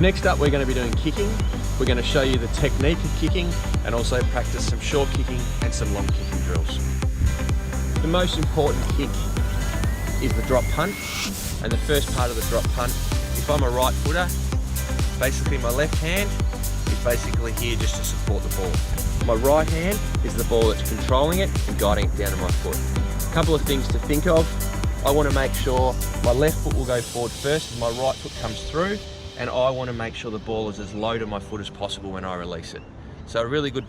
Next up, we're going to be doing kicking. We're going to show you the technique of kicking and also practice some short kicking and some long kicking drills. The most important kick is the drop punt, and the first part of the drop punt, if I'm a right footer, basically my left hand is basically here just to support the ball. My right hand is the ball that's controlling it and guiding it down to my foot. A couple of things to think of. I want to make sure my left foot will go forward first and my right foot comes through, and I want to make sure the ball is as low to my foot as possible when I release it. So a really good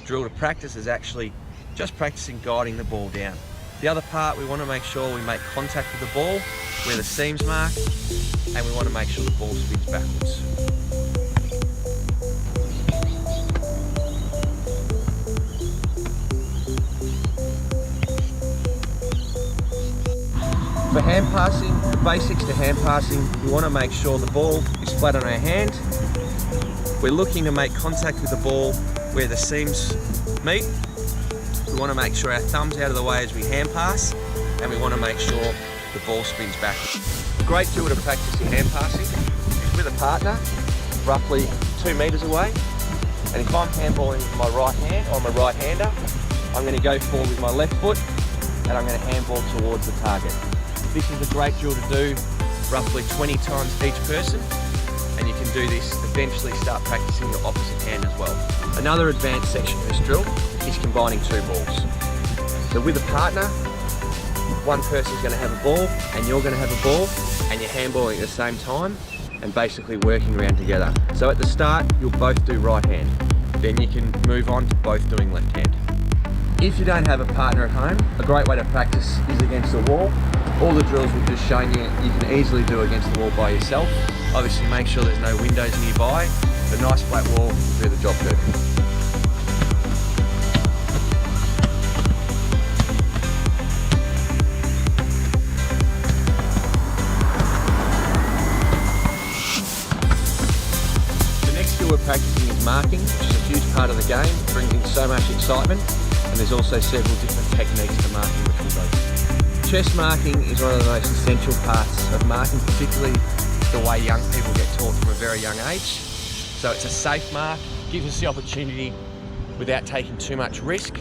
drill to practice is actually just practicing guiding the ball down. The other part, we want to make sure we make contact with the ball where the seams mark, and we want to make sure the ball spins backwards. For hand passing, the basics to hand passing, we want to make sure the ball is flat on our hand. We're looking to make contact with the ball where the seams meet. We want to make sure our thumb's out of the way as we hand pass, and we want to make sure the ball spins back. A great tool to practice your hand passing is with a partner, roughly 2 meters away. And if I'm handballing with my right hand, or I'm a right-hander, I'm going to go forward with my left foot, and I'm going to handball towards the target. This is a great drill to do roughly 20 times each person, and you can do this, eventually start practicing your opposite hand as well. Another advanced section of this drill is combining 2 balls. So with a partner, one person's going to have a ball and you're going to have a ball, and you're handballing at the same time and basically working around together. So at the start, you'll both do right hand. Then you can move on to both doing left hand. If you don't have a partner at home, a great way to practice is against the wall. All the drills we've just shown you, you can easily do against the wall by yourself. Obviously make sure there's no windows nearby. The nice flat wall will do the job perfect. The next skill we're practicing is marking, which is a huge part of the game. It brings in so much excitement, and there's also several different techniques to marking which we'll go through. Chest marking is one of the most essential parts of marking, particularly the way young people get taught from a very young age. So it's a safe mark, gives us the opportunity without taking too much risk.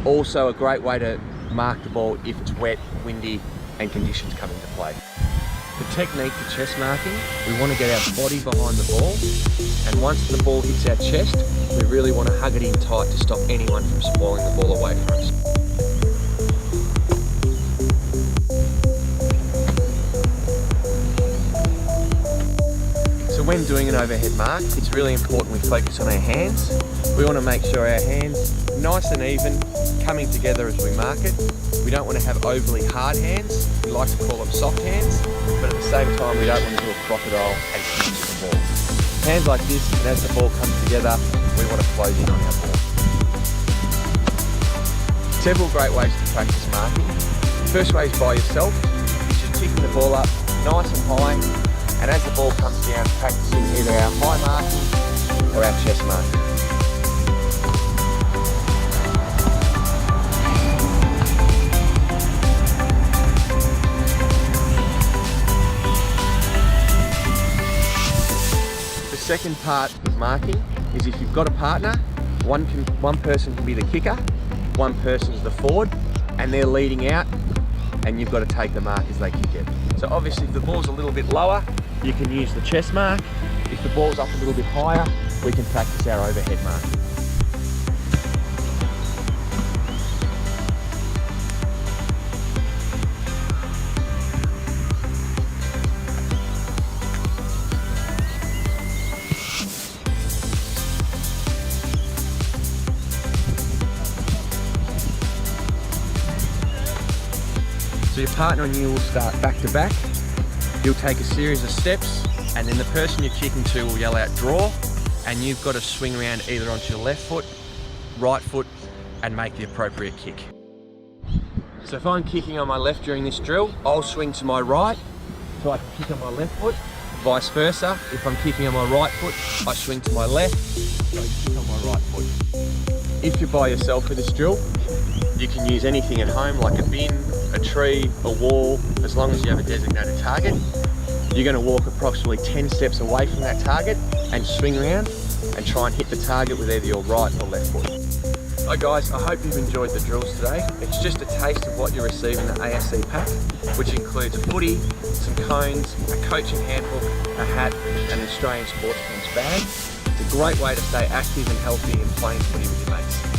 Also a great way to mark the ball if it's wet, windy, and conditions come into play. The technique for chest marking, we want to get our body behind the ball, and once the ball hits our chest, we really want to hug it in tight to stop anyone from spoiling the ball away from us. So when doing an overhead mark, it's really important we focus on our hands. We want to make sure our hands are nice and even, coming together as we mark it. We don't want to have overly hard hands. We like to call them soft hands, but at the same time we don't want to do a crocodile and stick to the ball. Hands like this, and as the ball comes together, we want to close in on our ball. Several great ways to practice marking. First way is by yourself. You're just ticking the ball up nice and high, and as the ball comes down, practicing either our high marking or our chest marking. The second part of marking is if you've got a partner, one person can be the kicker, one person's the forward, and they're leading out, and you've got to take the mark as they kick it. So obviously if the ball's a little bit lower, you can use the chest mark. If the ball's up a little bit higher, we can practice our overhead mark. So your partner and you will start back to back. You'll take a series of steps, and then the person you're kicking to will yell out draw, and you've got to swing around either onto your left foot, right foot, and make the appropriate kick. So if I'm kicking on my left during this drill, I'll swing to my right so I can kick on my left foot. Vice versa, if I'm kicking on my right foot, I swing to my left so I kick on my right foot. If you're by yourself for this drill, you can use anything at home like a bin, a tree, a wall, as long as you have a designated target. You're going to walk approximately 10 steps away from that target, and swing around and try and hit the target with either your right or left foot. So guys, I hope you've enjoyed the drills today. It's just a taste of what you receive in the ASC pack, which includes a footy, some cones, a coaching handbook, a hat, and an Australian sports pants bag. It's a great way to stay active and healthy and playing footy with your mates.